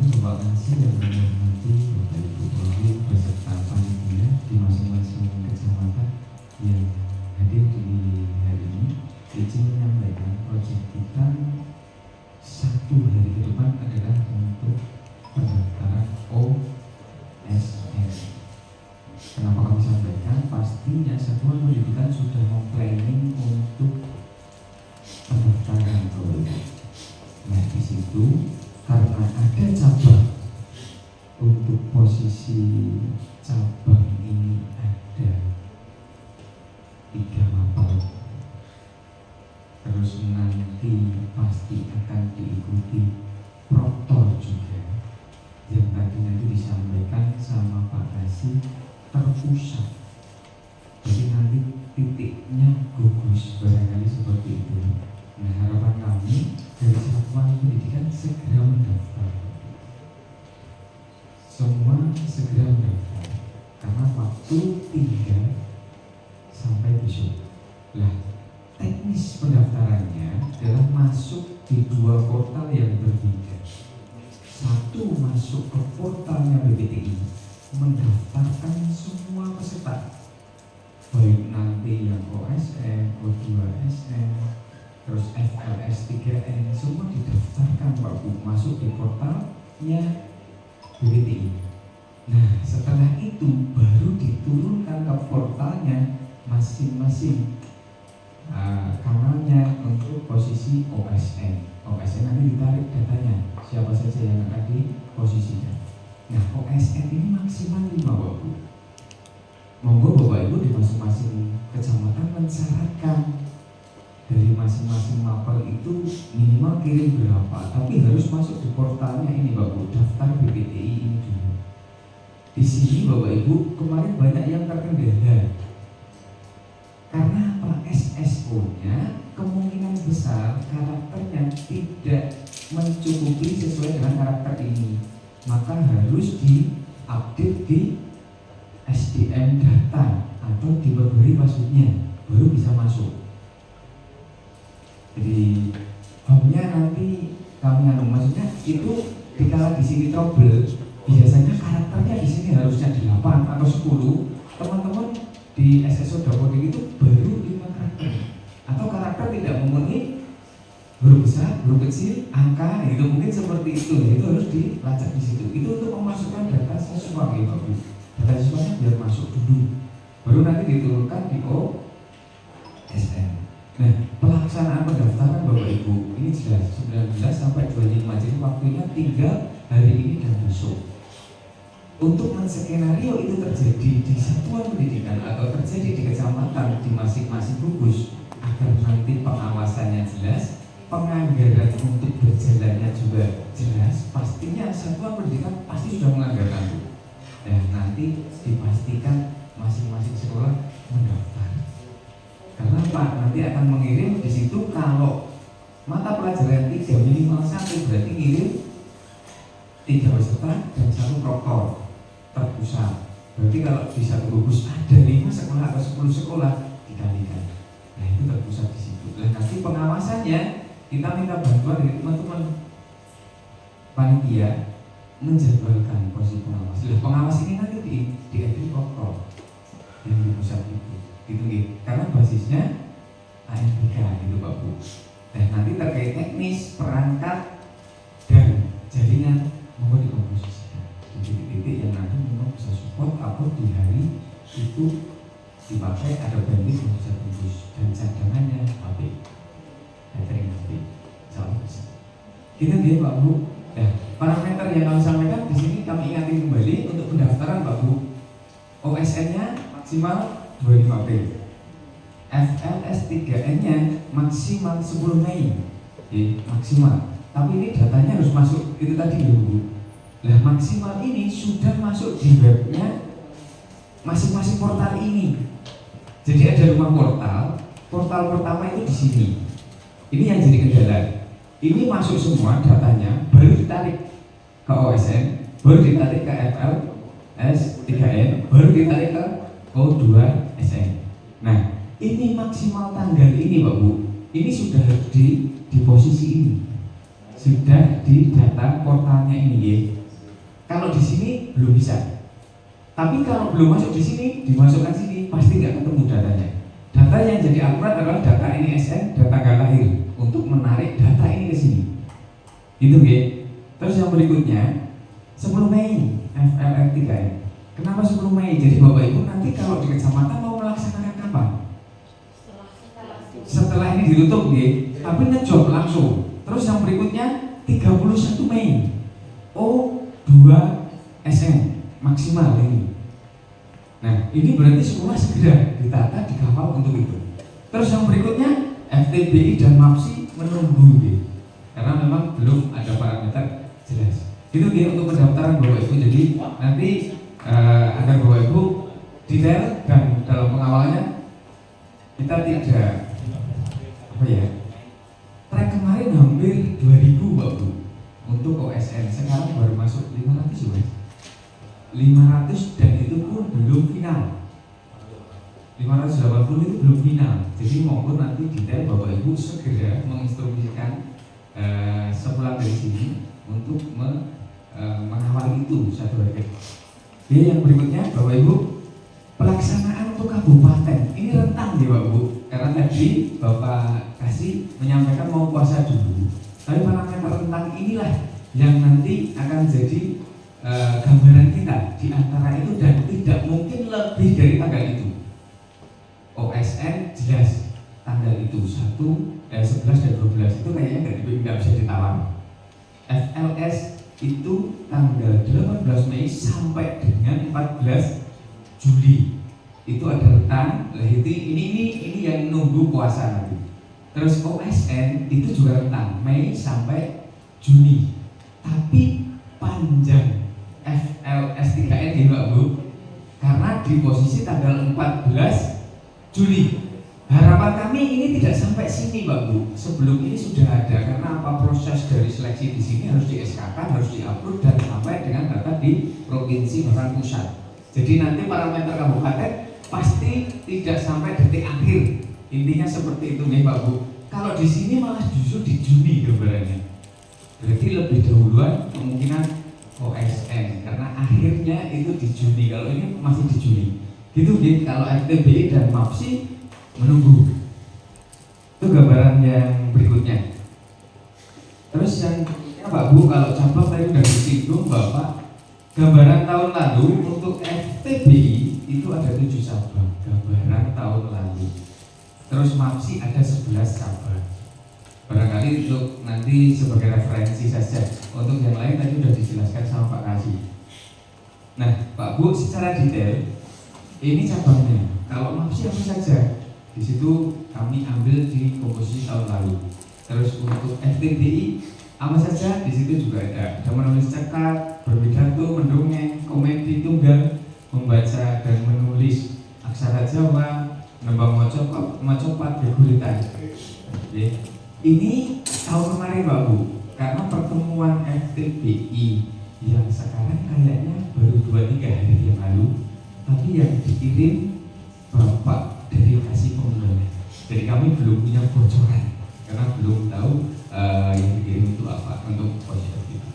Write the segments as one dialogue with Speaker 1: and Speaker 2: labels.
Speaker 1: Bapak Kasih yang menghormati Bapak Ibu Wali beserta panitia di masing-masing kecamatan yang hadir di hari ini, izin menyampaikan proyek kita 1 hari ke depan adalah untuk pendaftaran OSN. Kenapa kami sampaikan? Pastinya Satuan Pendidikan sudah memplanning untuk pendaftaran OSN. Nah, di situ karena ada cabang, untuk posisi cabang ini ada 3 mapel. Terus nanti pasti akan diikuti proktor juga, yang tadi nanti disampaikan sama Pak Kasih terpusat. Jadi nanti titiknya gugus, barangkali seperti itu. Nah, harapan kami dari Satuan Pendidikan segera mendaftar. Semua segera mendaftar, karena waktu tinggal sampai besok. Lah, teknis pendaftarannya adalah masuk di 2 portal yang berbeda. Satu, masuk ke portalnya BPTI, mendaftarkan semua peserta, baik nanti yang OSN, O2SN, terus FLS 3N, semua didaftarkan Pak Bu, masuk di portalnya BPTI. Nah, setelah itu baru diturunkan ke portalnya masing-masing kanalnya untuk posisi OSN. OSN nanti ditarik datanya, siapa saja yang akan diposisikan. Nah, OSN ini maksimal 5 Pak Bu. Monggo Bapak Ibu di masing-masing kecamatan mensyaratkan dari masing-masing mapel itu minimal kirim berapa, tapi harus masuk di portalnya ini Bapak Bu, daftar BPTI ini dulu. Di sini Bapak Ibu kemarin banyak yang terkendala karena apa? SSO-nya kemungkinan besar karakternya tidak mencukupi sesuai dengan karakter ini, maka harus diupdate di SDM data atau diperberi passwordnya baru bisa masuk. Jadi formnya nanti kami maksudnya itu dikala di sini trouble, biasanya karakternya di sini harusnya 8 atau 10. Teman-teman di SSO Dapodik itu baru 5 karakter, atau karakter tidak memenuhi huruf besar, huruf kecil, angka, gitu mungkin seperti itu. Itu harus dilacak di situ. Itu untuk memasukkan data siswa, gitu. Data siswanya biar masuk dulu, baru nanti diturunkan di OSN. Nah, pelaksanaan pendaftaran Bapak Ibu ini jelas 19 sampai 25, jadi waktunya tinggal hari ini dan besok. Untuk menskenario itu terjadi di Satuan Pendidikan atau terjadi di kecamatan di masing-masing gugus, agar nanti pengawasannya jelas, penganggaran untuk berjalannya juga jelas. Pastinya Satuan Pendidikan pasti sudah menganggarkan itu. Dan nanti dipastikan masing-masing sekolah mendaftar. Karena Pak nanti akan mengirim di situ, kalau mata pelajaran 3 minimal 1 berarti ngirim 3 peserta dan 1 proktor terpusat. Berarti kalau di satu gugus ada 5 sekolah atau 10 sekolah dikalikan. Nah, itu terpusat di situ. Dan nanti pengawasannya kita minta bantuan dari teman-teman panitia menjadwalkan posisi pengawas. Nah, pengawas ini nanti di proktor yang di pusat itu. Gitu. Karena basisnya ANPK gitu Pak Bu. Dan nanti terkait teknis, perangkat dan jaringan mau dikomposisikan di titik-titik yang nanti memang bisa support atau di hari itu dipakai ada bandwidth yang bisa bagus dan cadangannya HP, baterai HP, insya bisa. Gitu dia Pak Bu. Nah, parameter yang kami sampaikan di sini kami ingatin kembali untuk pendaftaran Pak Bu. OSN-nya maksimal 25 April. FLS 3N-nya maksimal 10 Mei. Maksimal. Tapi ini datanya harus masuk itu tadi ya Bu. Nah, maksimal ini sudah masuk di webnya masing-masing portal ini. Jadi ada 5 portal. Portal pertama itu di sini. Ini yang jadi kendala. Ini masuk semua datanya, baru ditarik ke OSN, baru ditarik ke FLS 3N, baru ditarik ke O2SN. Nah, ini maksimal tanggal ini Pak Bu. Ini sudah di posisi ini. sudah di data portalnya ini ya. Kalau di sini belum bisa. Tapi kalau belum masuk di sini, dimasukkan sini pasti nggak ketemu datanya. Data yang jadi akurat adalah data NISN, data tanggal lahir untuk menarik data ini ke sini. Gitu ya. Terus yang berikutnya 10 Mei FLR 3M. Kenapa 10 Mei? Jadi Bapak Ibu nanti kalau di kecamatan mau melaksanakan kapan? Setelah ini ditutup ya, tapi ngejob langsung. Terus yang berikutnya 31 Mei O2 SN maksimal ini. Nah ini berarti semua segera ditata, dikawal untuk itu. Terus yang berikutnya FTBI dan MAPSI menunggu ya. Karena memang belum ada parameter jelas. Itu dia untuk pendaftaran Bapak Ibu. Jadi nanti agar Bapak Ibu detail dan dalam pengawalannya kita tidak apa ya. Trek kemarin hampir 2000 Bapak Ibu untuk OSN, sekarang baru masuk 500 ya. 500 dan itu pun belum final. 580 itu belum final. Jadi mohon nanti detail Bapak Ibu segera menginstruksikan sepulang dari sini untuk mengawal itu satu hari. Oke, yang berikutnya Bapak Ibu, pelaksanaan untuk kabupaten ini rentang ya Bapak Ibu, karena tadi Bapak kasih menyampaikan mau puasa dulu, tapi parameter rentang inilah yang nanti akan jadi gambaran kita di antara itu dan tidak mungkin lebih dari tanggal itu. OSN jelas tanggal itu 11 dan 12 itu kayaknya nggak bisa ditawar. FLS itu tanggal 18 Mei sampai dengan 14 Juli itu ada rentang. Ini yang nunggu puasa nanti. Terus OSN itu juga rentang Mei sampai Juni, tapi panjang FLS 3N ya Mbak Bu, karena di posisi tanggal 14 Juli. Harapan kami ini tidak sampai sini Mbak Bu. Sebelum ini sudah ada, karena apa, proses dari seleksi di sini harus di SK kan, harus diupload dan sampai dengan data di provinsi bahkan pusat. Jadi nanti parameter kabupaten pasti tidak sampai detik akhir. Intinya seperti itu nih Mbak Bu. Kalau di sini malah justru di Juni gambarannya. Berarti lebih dahuluan kemungkinan OSN karena akhirnya itu di Juni. Kalau ini masih di Juni. Gitu gitu. Kalau FTBI dan MAPSI menunggu. Itu gambaran yang berikutnya. Terus yang Pak Bu, kalau cabang tadi sudah disinggung Bapak, gambaran tahun lalu untuk FTBI itu ada 7 cabang, gambaran tahun lalu. Terus MAPSI ada 11 cabang. Barangkali untuk nanti sebagai referensi saja. Untuk yang lain tadi sudah dijelaskan sama Pak Kasih. Nah Pak Bu, secara detail ini cabangnya. Kalau MAPSI apa saja? Di situ kami ambil di komposisi tahun lalu. Terus untuk FTBI apa saja? Di situ juga ada menulis cekat, berpidato, mendongeng, komedi tunggal, membaca dan menulis aksara Jawa, nembang macopat, berguritan. Ini tahun kemarin Pak Bu, karena pertemuan FTBI yang sekarang kayaknya baru 2-3 hari yang lalu, tapi yang dikirim Bapak dari kasih pemulanya. Jadi kami belum punya bocoran karena belum tahu yang dikirim itu apa untuk positif itu.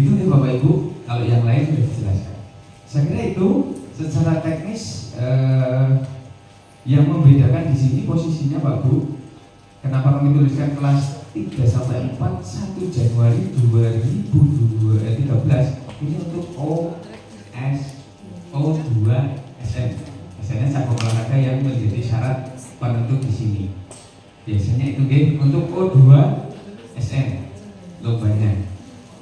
Speaker 1: Itu nih Bapak Ibu, kalau yang lain sudah dijelaskan. Saya kira itu secara teknis yang membedakan di sini posisinya Pak Bu. Kenapa kami tuliskan kelas 3 sampai 4 1 Januari 2013 ini untuk O2 SM. Misalnya cabang olahraga yang menjadi syarat penentu di sini. Biasanya itu game untuk O2 SM lombanya.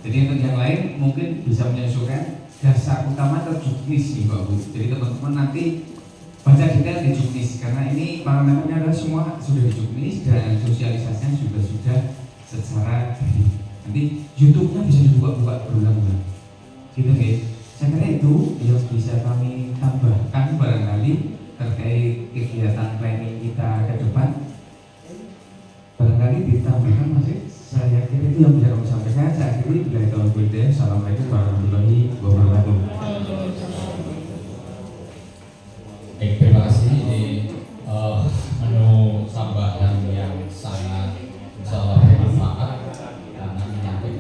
Speaker 1: Jadi untuk yang lain mungkin bisa menyesuaikan. Dasar utama terjuknis nih Mbak Bu. Jadi teman-teman nanti baca detail di juknis karena ini parameternya adalah semua sudah di juknis dan sosialisasinya juga sudah secara daring. Nanti YouTube-nya bisa dibuka-buka berulang-ulang. Gitu guys. Saya kira itu yang bisa kami tambahkan barangkali terkait kegiatan planning kita ke depan. Barangkali ditambahkan masih. Saya kira itu yang bisa kami sampaikan. Saya akhiri bila tahun berikutnya. Assalamualaikum warahmatullahi wabarakatuh.
Speaker 2: Baik, terima kasih. Menu tambahan yang sangat insyaallah bermanfaat karena menyangkut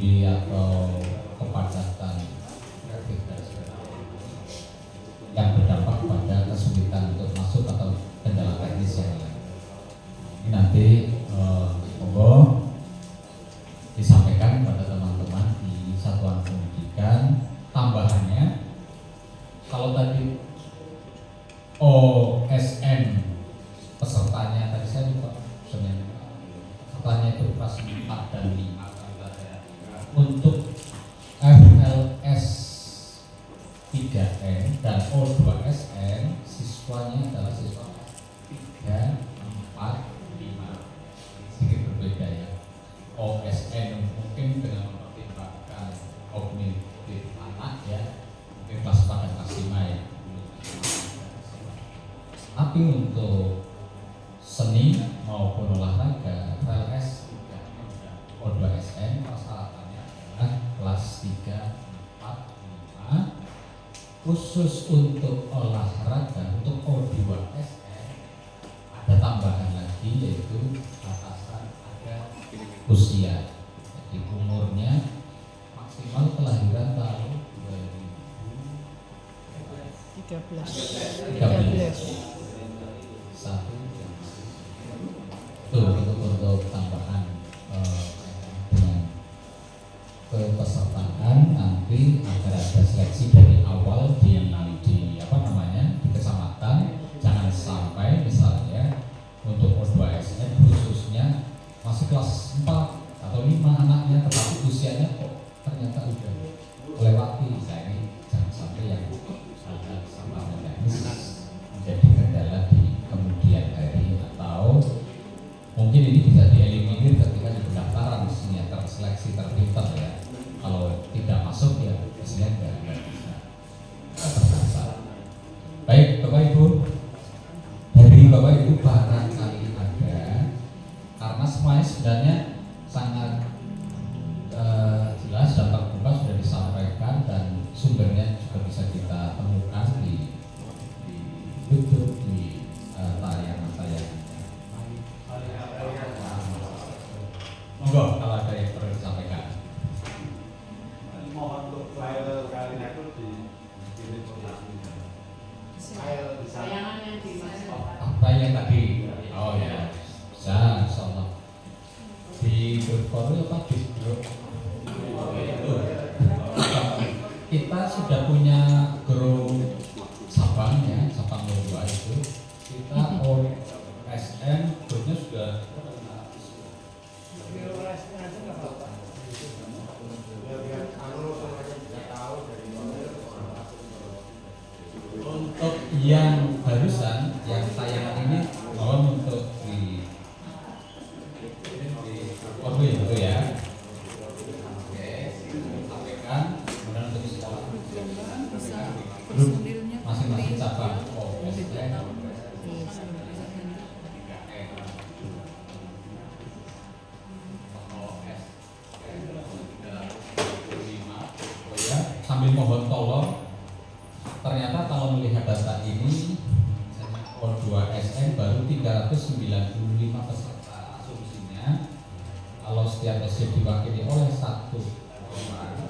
Speaker 2: tinggi atau kepadatan traffic dan sebagainya yang berdampak pada kesulitan untuk masuk atau kendala teknis yang lain. Ini nanti monggo disampaikan kepada teman-teman di satuan pendidikan. Tambahannya, kalau tadi OSN pesertanya tadi saya lupa pesertanya itu kelas 4 dan 5, untuk FLS 3N dan O2SN siswanya adalah siswa 3, 4, 5, sedikit berbeda ya. OSN mungkin dengan mempertimbangkan kognitif anak ya, mungkin kelas 4 dan kelas 5 ya. Tapi untuk seni maupun olahraga FLS 3N dan O2SN persyaratannya adalah kelas 3, 4, 5. Khusus untuk olahraga, untuk O2SN ada tambahan lagi, yaitu batasan ada usia. Jadi umurnya maksimal kelahiran tahun 2013. Untuk tambahan dengan kepesertaan nanti agar ada seleksi dari awal di kecamatan. Jangan sampai misalnya untuk O2SN khususnya masih kelas 4 atau 5 anaknya, tetapi usianya kok ternyata udah melewati. Nah, ini jangan sampai yang ada sama teknis menjadi kendala di kemudian hari, atau mungkin ini bisa dieliminir ketika di pendaftaran mestinya terseleksi terfilter ya. Kalau tidak masuk ya mestinya nggak bisa terdaftar. Baik Bapak Ibu, dari Bapak Ibu barangkali ada, karena semuanya sebenarnya sangat jelas dan terbuka sudah disampaikan, dan sumbernya juga bisa kita temukan di YouTube, di tayangan-tayangan. Monggo kalau ada yang perlu disampaikan.
Speaker 3: Mohon untuk file kali itu dikirim file
Speaker 4: tayangan yang di
Speaker 2: apa yang tadi? Oh ya, bisa, insyaallah. Di grup apa di grup? Kita sudah punya grup Sabang ya, Sabang 2 itu. Kita OSN grupnya sudah untuk yang barusan, yang tayangan ini mohon untuk di itu ya. Oke, sampaikan. Kemudian untuk sekolah grup masing-masing cabang OSN. Sambil mohon tolong, ternyata kalau melihat data ini O2SN baru 395 peserta. Asumsinya kalau setiap SD diwakili oleh satu orang,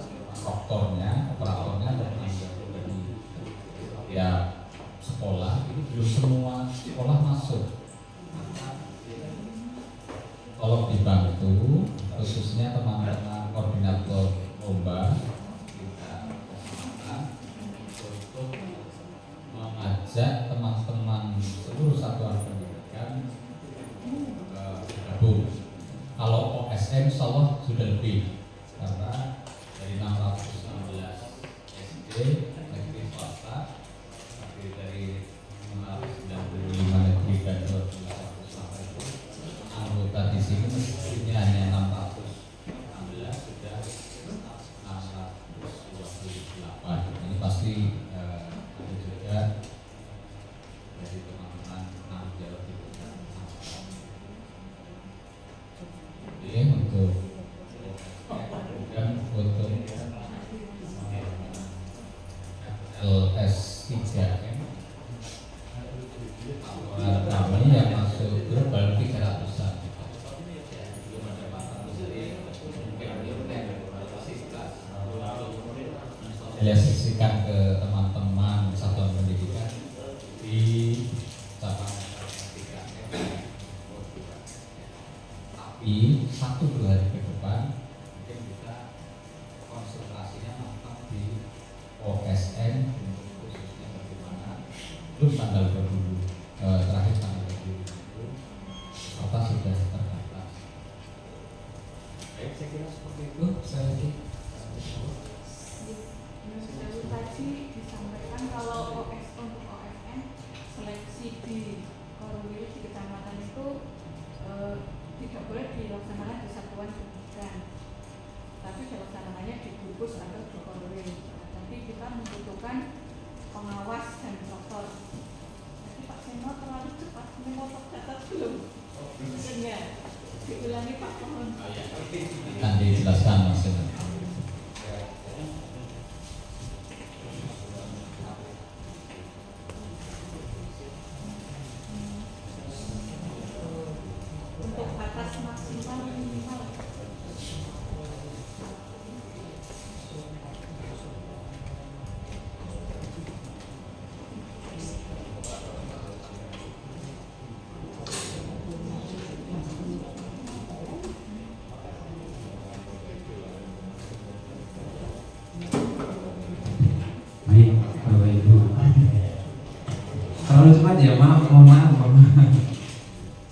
Speaker 2: operatornya dan dari ya sekolah, ini belum semua sekolah masuk. Tolong dibantu, khususnya teman-teman koordinator lomba untuk mengajak teman-teman seluruh satuan pendidikan bergabung. Kalau OSN insyaallah sudah lebih, karena dari 616 SD negeri swasta, dari 595 negeri dan 221 anggota di sini mestinya hanya 616, sudah 628. Ini pasti ada juga dari teman-teman Jawa Timur. Ini untuk LS3M kami yang masuk grup baru 300-an. Tapi 1-2 hari ke depan mungkin kita konsultasinya mantap di OSN untuk khususnya bagaimana belum tanggal 20 terakhir tanggal 20 itu apa sudah terbatas. Baik, saya kira seperti itu. Saya lagi
Speaker 4: tadi disampaikan kalau untuk OSN seleksi di Korwil di kecamatan itu tidak boleh dilaksanakan di satuan pendidikan, tapi dilaksanakannya di gugus atau di Korwil. Tapi kita membutuhkan pengawas dan dokter. Jadi Pak Seno terlalu cepat memotong data belum? Enggak, diulangi Pak mohon.
Speaker 2: akan dijelaskan Mas.
Speaker 4: Untuk batas maksimal minimal.
Speaker 1: Baik, Bapak Ibu. Terlalu cepat ya, mohon maaf.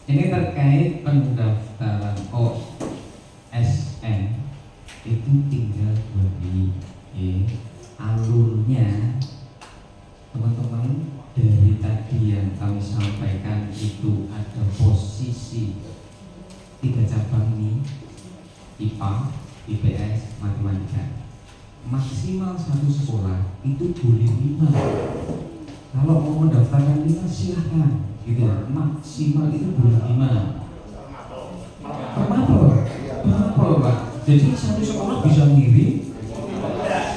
Speaker 1: Ini terkait pendaftaran OSN itu tinggal bagi alurnya, teman-teman. Dari tadi yang kami sampaikan itu ada posisi 3 cabang ini, IPA, IPS, matematika. Maksimal 1 sekolah itu boleh 5. Kalau mau mendaftarkan 5 silahkan, gitu ya. Maksimal itu boleh 5. Permapel, Pak. Jadi 1 sekolah bisa ngirim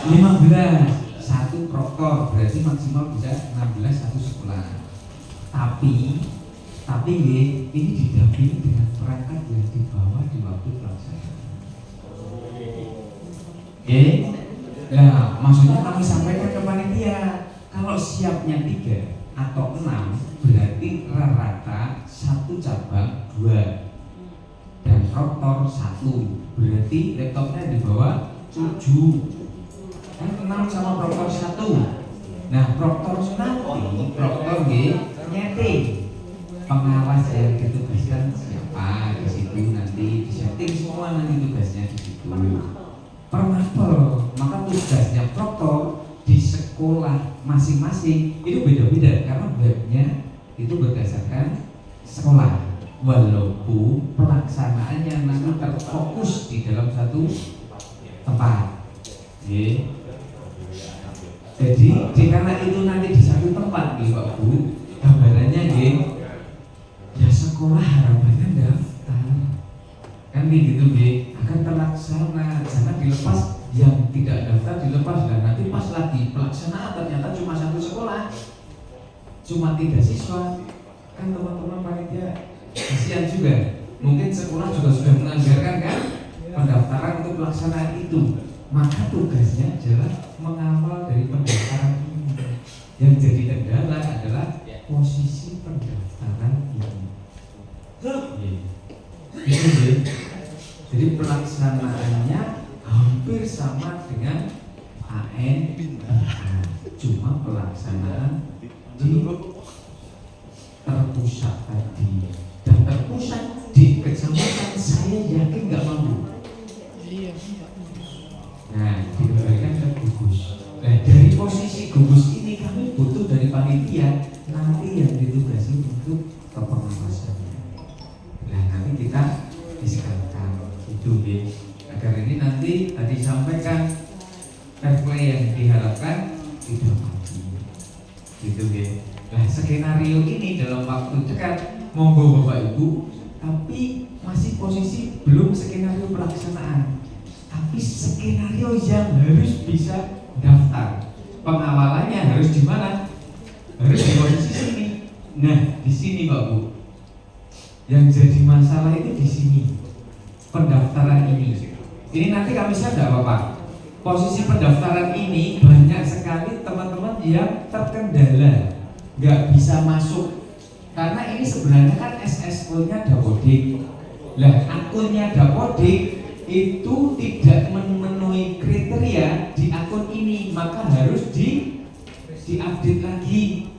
Speaker 1: 15. 1 proktor berarti maksimal bisa 16 1 sekolah. Tapi ini didampingi dengan perangkat yang dibawa di waktu pelaksanaan. Nah, maksudnya kami sampaikan ke panitia, kalau siapnya 3 atau 6 berarti rata 1 cabang 2 dan proktor 1, berarti laptopnya di bawah 7 kan 6 sama proktor 1. Nah, proktor nanti nyeting pengawas yang ditugaskan siapa di situ, nanti disetting semua nanti tugasnya di situ. Permapel, maka tugasnya proktor di sekolah masing-masing itu beda-beda karena webnya itu berdasarkan sekolah, walaupun pelaksanaannya nanti terfokus di dalam satu tempat. Jadi karena itu nanti di satu tempat nih Pak Bu, gambarannya ya sekolah harapannya daftar kan gitu akan terlaksana, jangan dilepas, yang tidak daftar dilepas dan nanti pas lagi pelaksanaan ternyata cuma 1 sekolah, cuma 3 siswa, kan teman-teman panitia kasihan juga. Mungkin sekolah juga sudah menganggarkan kan pendaftaran untuk pelaksanaan itu, maka tugasnya adalah mengawal dari pendaftaran ini. Yang jadi kendala adalah posisi pendaftaran ini. Jadi pelaksanaannya hampir sama dengan AN, cuma pelaksanaan di terpusat tadi, dan terpusat di kecamatan saya yakin nggak mampu. Nah, dikembalikan ke gugus. Nah, dari posisi gugus ini kami butuh dari panitia nanti yang ditugasi untuk kepengawasannya. Nah, nanti kita disekarkan itu agar ini nanti tadi sampaikan fair play yang diharapkan tidak mati. Gitu Nah, skenario ini dalam waktu dekat monggo Bapak Ibu, tapi masih posisi belum skenario pelaksanaan. Tapi skenario yang harus bisa daftar, pengawalannya harus di mana? Harus di posisi sini. Nah, di sini Pak Bu. Yang jadi masalah itu di sini. Pendaftaran ini. Ini nanti kami sadar Bapak. Posisi pendaftaran ini banyak sekali teman-teman yang terkendala, nggak bisa masuk. Karena ini sebenarnya kan SSO-nya dapodik. Lah akunnya Dapodik itu tidak memenuhi kriteria di akun ini, maka harus diupdate lagi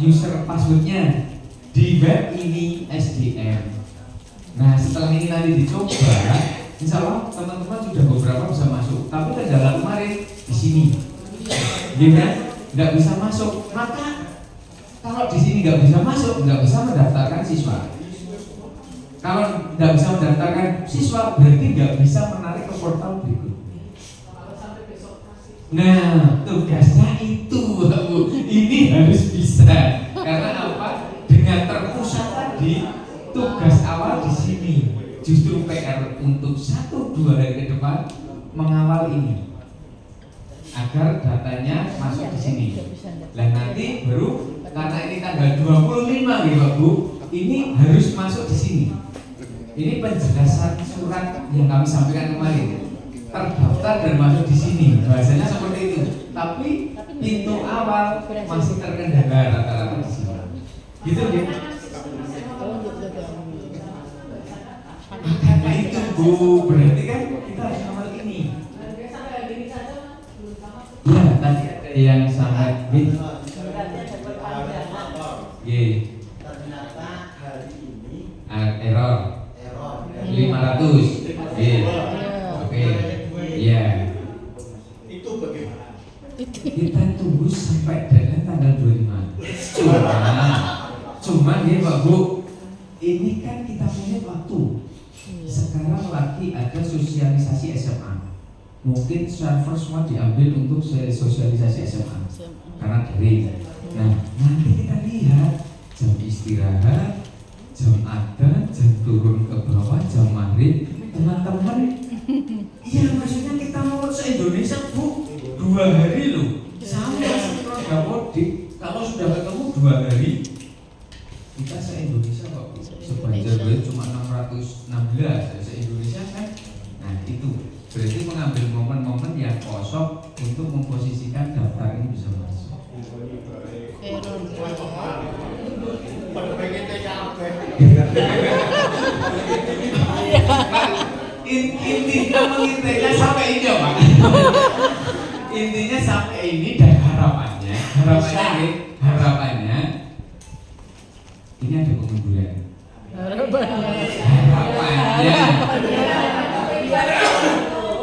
Speaker 1: user passwordnya di web ini SDM. Nah setelah ini nanti dicoba, insya Allah teman-teman sudah beberapa bisa masuk. Tapi kendala kemarin di sini, ya kan, nggak bisa masuk. Maka kalau di sini nggak bisa masuk, nggak bisa mendaftarkan siswa. Kalau nggak bisa mendaftarkan siswa, berarti nggak bisa menarik ke portal berikut. Nah, tugasnya itu, Bu. Ini harus bisa. Karena apa? Dengan terpusat tadi, tugas awal di sini. Justru PR untuk 1-2 hari ke depan mengawal ini, agar datanya masuk di sini. Dan nanti baru karena ini tanggal 25 gitu, Bu. Ini harus masuk di sini. Ini penjelasan surat yang kami sampaikan kemarin. Terdaftar dan masuk di sini, bahasanya seperti itu. Tapi pintu awal masih terkendala rata-rata di sini. Gitu ya. Makanya itu Bu, berarti kan kita harus amal ini. Ya, tadi ada yang sampai B. Y.
Speaker 5: Ternyata hari ini
Speaker 1: Error 500. Y. Oke. Ya.
Speaker 5: itu bagaimana?
Speaker 1: Kita tunggu sampai deadline tanggal 25. Cuma ya Pak Bu, ini kan kita punya waktu. Sekarang lagi ada sosialisasi SMA. Mungkin server semua diambil untuk sosialisasi SMA karena daring. Nah, nanti kita lihat jam istirahat, jam ada, jam turun ke bawah, jam maghrib, teman-teman. Iya, maksudnya kita mau se-Indonesia Bu, 2 hari loh. Sampai sinkron Dapodik, kalau sudah ketemu 2 hari, kita se-Indonesia kok Bu. Sebanjar cuma 616 se-Indonesia kan. Nah itu berarti mengambil momen-momen yang kosong untuk memposisikan daftar ini bisa masuk.
Speaker 5: Pada pengen TKP.
Speaker 1: Intinya mengintainya sampai ini ya Pak. Intinya sampai ini dan harapannya ini ada pengunduran. Harapannya.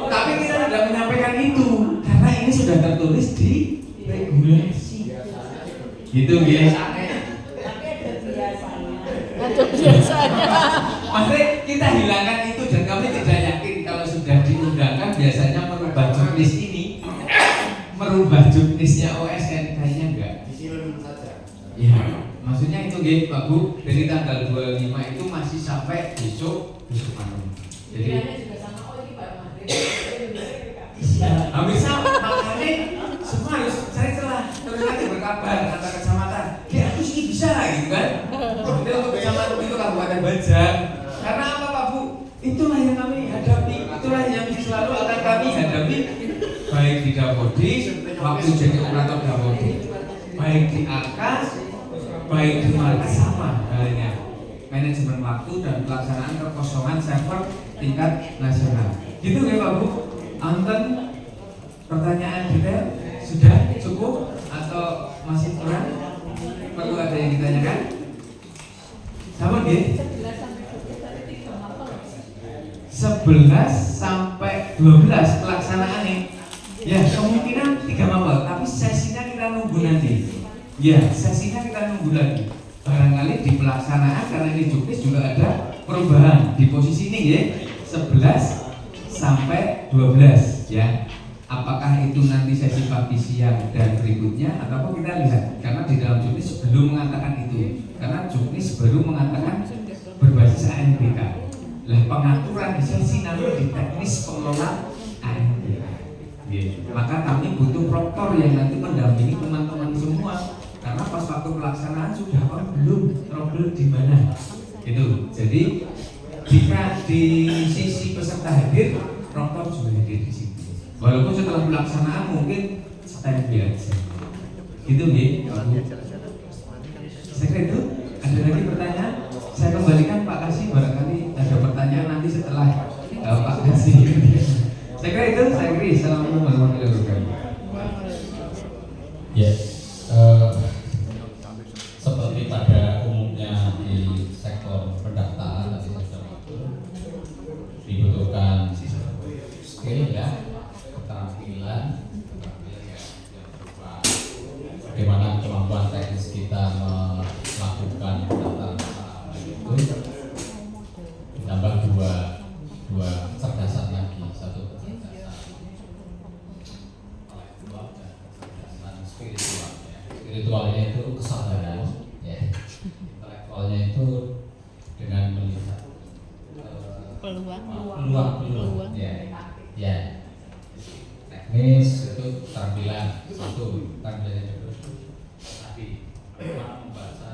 Speaker 1: Tapi kita tidak menyampaikan itu karena ini sudah tertulis di regulasi. Gitu biasanya.
Speaker 6: Ada biasanya.
Speaker 1: Maksudnya kita hilangkan itu dan kami tidak yakin kalau sudah diundangkan biasanya merubah juknis ini, merubah juknisnya OSN kayaknya enggak.
Speaker 5: Disilakan saja.
Speaker 1: Ya, maksudnya itu gitu Pak Bu, dari tanggal 25 itu masih sampai besok malam. Jadi hampir sama, makanya semua harus cari celah. Terus nanti berkabar antar kecamatan, ya terus ini bisa gitu kan. Jadi untuk kecamatan itu Kabupaten Bajang. Karena apa Pak Bu? Itulah yang kami hadapi, itulah yang selalu akan kami hadapi. Baik di Dapodik, waktu jadi operator Dapodik, baik di Akas, baik di markas sama halnya. Manajemen waktu dan pelaksanaan kekosongan server tingkat nasional. Gitu ya Pak Bu? Anten pertanyaan detail sudah cukup atau masih kurang? Perlu ada yang ditanyakan? Sama gitu? 11 sampai 12 pelaksanaannya. Ya kemungkinan 3 mapel, tapi sesinya kita nunggu nanti. Ya sesinya kita nunggu lagi. Barangkali di pelaksanaan karena ini juknis juga ada perubahan di posisi ini ya 11 sampai 12 ya. Apakah itu nanti sesi pagi siang dan berikutnya ataupun kita lihat karena di dalam juknis belum mengatakan itu karena juknis baru mengatakan berbasis ANBK. Lah pengaturan di sesi nanti di teknis pengelola ANBK. Maka kami butuh proktor yang nanti mendampingi teman-teman semua karena pas waktu pelaksanaan sudah apa belum trouble di mana itu. Jadi jika di sisi peserta hadir, proktor juga hadir di situ. Walaupun setelah pelaksanaan mungkin standby aja. Gitu ya. Saya kira itu ada lagi pertanyaan. Saya kembalikan Pak Oke, assalamualaikum warahmatullahi wabarakatuh.
Speaker 2: Ya, seperti pada umumnya di sektor pendaftaran tadi saya sudah mengatur, dibutuhkan skill ya, keterampilan yang berupa bagaimana kemampuan teknis kita melakukan pendaftaran itu, ditambah dua kecerdasan lagi, satu kecerdasan intelektual dan kecerdasan spiritual. Spiritualnya itu kesabaran, ya. Intelektualnya itu dengan melihat peluang, ya. Teknis itu keterampilan satu, keterampilan yang kedua tapi bagaimana membaca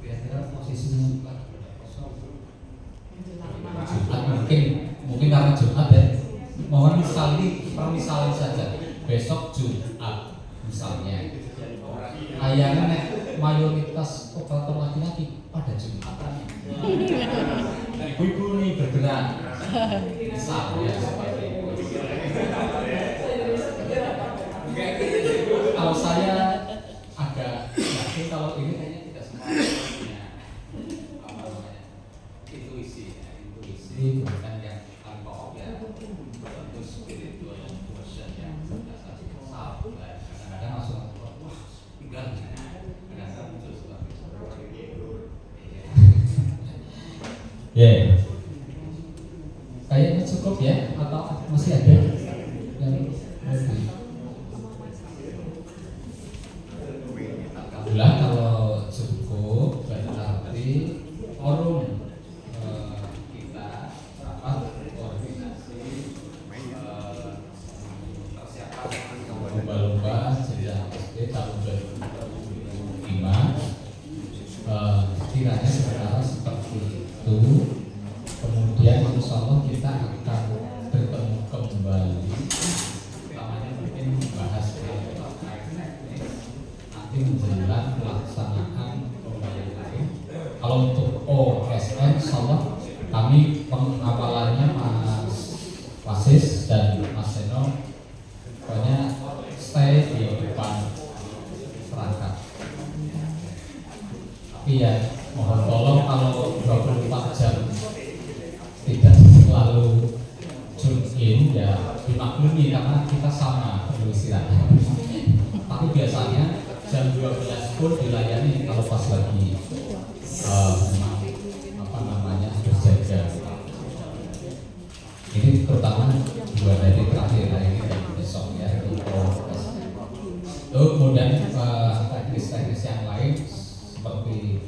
Speaker 2: kira-kira posisinya Jumat mungkin karena Jumat ya. Mohon misalnya saja besok Jumat misalnya. Ayahnya mayoritas operator laki-laki pada Jumatan. Ibu-ibu nih bergerak. Misalnya seperti itu. Kalau saya agak yakin kalau ini kayaknya tidak semua punya apa namanya intuisi bukan yang tanpa ya tentu spiritual version yang dasar sabar kadang-kadang langsung wah tinggal kadang-kadang muncul seperti itu ya kayaknya cukup ya atau masih ada yang lebih. Alhamdulillah kalau cukup berarti forum kita rapat koordinasi persiapan lomba-lomba jenjang SD tahun 2005 kiranya sebenarnya seperti itu. Kemudian insya Allah kita akan bertemu kembali, utamanya mungkin membahas nanti menjelang pelaksanaan pembayaran lain. Kalau untuk OSN, insya Allah kami pengawalannya Mas Wasis dan Mas Seno pokoknya stay di depan perangkat. Tapi ya mohon tolong kalau 24 jam tidak selalu tune in ya dimaklumi karena kita sama perlu istirahat. Tapi biasanya jam 12 pun dilayani kalau pas lagi apa namanya berjaga. Ini terutama 2 hari terakhir hari ini dan besok ya itu kemudian teknis-teknis yang lain seperti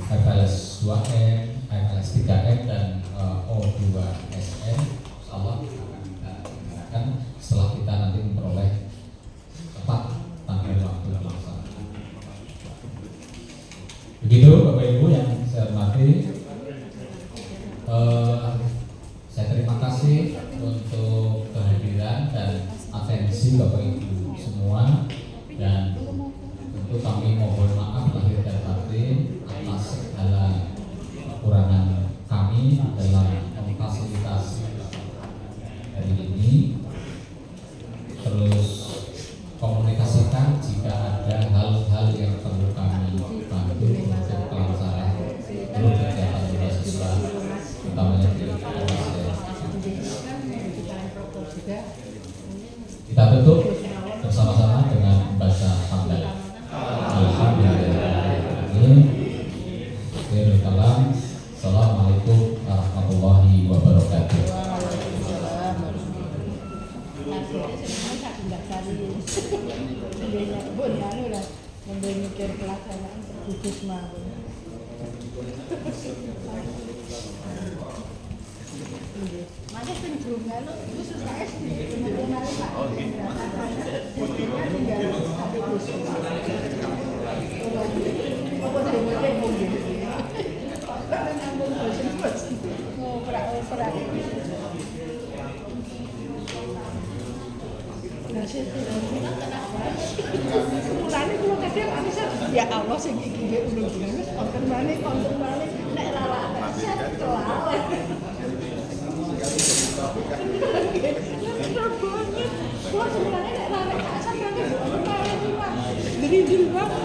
Speaker 2: FLS 2M, FLS 3M dan O2SN insyaallah akan kita gunakan setelah kita nanti memperoleh tepat tanggal waktu pelaksanaan. Begitu Bapak Ibu yang saya hormati, saya terima kasih untuk kehadiran dan atensi Bapak Ibu semua, dan tentu kami mohon maaf lahir dan batin atas segala kekurangan kami dalam memfasilitasi hari ini. Terus komunikasikan jika ada hal-hal yang perlu kami bantu untuk kelancaran seluruh kegiatan mahasiswa, utamanya di OSN. Kita tutup bersama-sama dengan membaca hamdalah. Alhamdulillah. Assalamualaikum warahmatullahi wabarakatuh.
Speaker 6: Memikir pelaksanaan terkhusus mau. Masa cenderung lalu khusus SD kemudian Pak. Buktinya tinggal sampai khusus. Apa demo-demo gitu. Karena nyambung bosen-bosen. Ngoperak-operak. Nasi mulane kula kadang aku ya Allah sing iki nggih ulun-ulun wis konten maneh nek lara set kelalen. Bener banget. Gua sebenarnya nek lari tak sampeyan kok kemarin iki, Pak. Drindil banget.